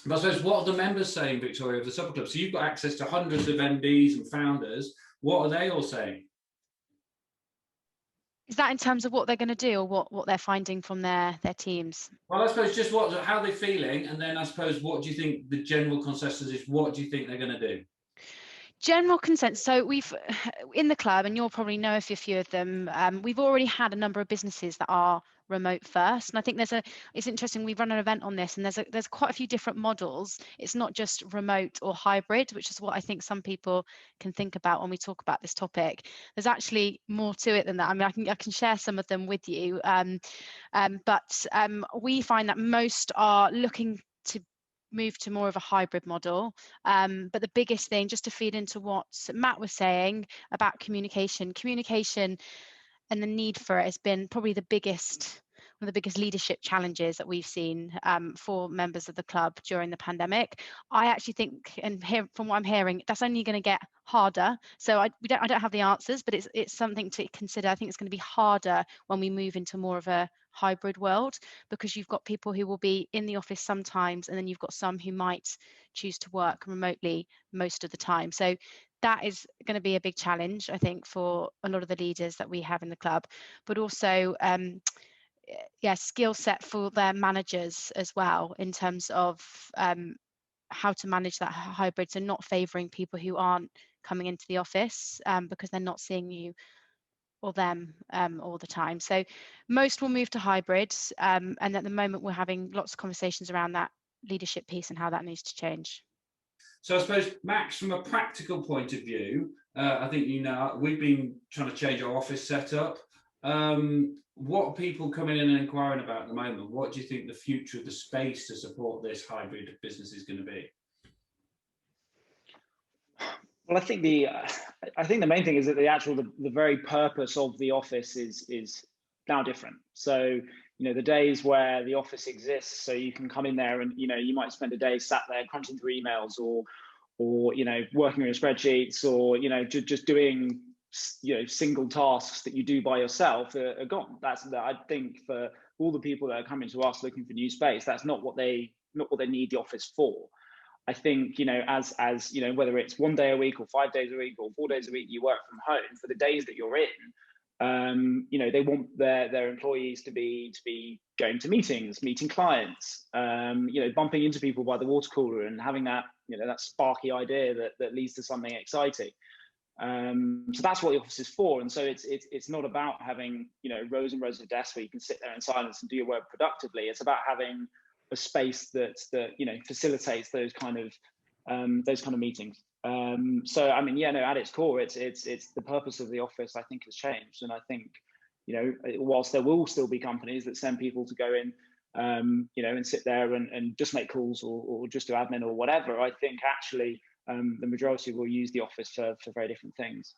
But I suppose, what are the members saying, Victoria, of the supper club? So you've got access to hundreds of MDs and founders. What are they all saying? Is that in terms of what they're going to do, or what they're finding from their teams? Well, I suppose just how they're feeling, and then I suppose what do you think the general consensus is? What do you think they're going to do? General consensus. So we've in the club, and you'll probably know a few of them. We've already had a number of businesses that are remote first, and I think it's interesting. We've run an event on this, and there's quite a few different models. It's not just remote or hybrid, which is what I think some people can think about when we talk about this topic. There's actually more to it than that. I mean, I can share some of them with you, but we find that most are looking to move to more of a hybrid model. But the biggest thing, just to feed into what Matt was saying about communication and the need for it has been probably one of the biggest leadership challenges that we've seen for members of the club during the pandemic. I actually think, and from what I'm hearing, that's only going to get harder. So I don't have the answers, but it's something to consider. I think it's going to be harder when we move into more of a hybrid world, because you've got people who will be in the office sometimes, and then you've got some who might choose to work remotely most of the time. So that is going to be a big challenge, I think, for a lot of the leaders that we have in the club, but also skill set for their managers as well, in terms of how to manage that hybrid, so not favouring people who aren't coming into the office because they're not seeing you or them all the time. So most will move to hybrids, and at the moment we're having lots of conversations around that leadership piece and how that needs to change. So I suppose, Max, from a practical point of view, I think we've been trying to change our office setup. What are people coming in and inquiring about at the moment? What do you think the future of the space to support this hybrid business is going to be? Well, I think the main thing is that the very purpose of the office is now different. So, the days where the office exists, so you can come in there and, you might spend a day sat there crunching through emails or working on your spreadsheets, or, just doing, single tasks that you do by yourself are gone. I think for all the people that are coming to us looking for new space, that's not what they need the office for. I think, as whether it's 1 day a week or 5 days a week or 4 days a week, you work from home, for the days that you're in, they want their employees to be going to meetings, meeting clients, bumping into people by the water cooler and having that, that sparky idea that leads to something exciting. So that's what the office is for. And so it's not about having, rows and rows of desks where you can sit there in silence and do your work productively. It's about having a space that facilitates those kind of meetings. So I mean, at its core, it's the purpose of the office, I think, has changed. And I think, whilst there will still be companies that send people to go in, and sit there and just make calls or just do admin or whatever, I think actually the majority will use the office for very different things.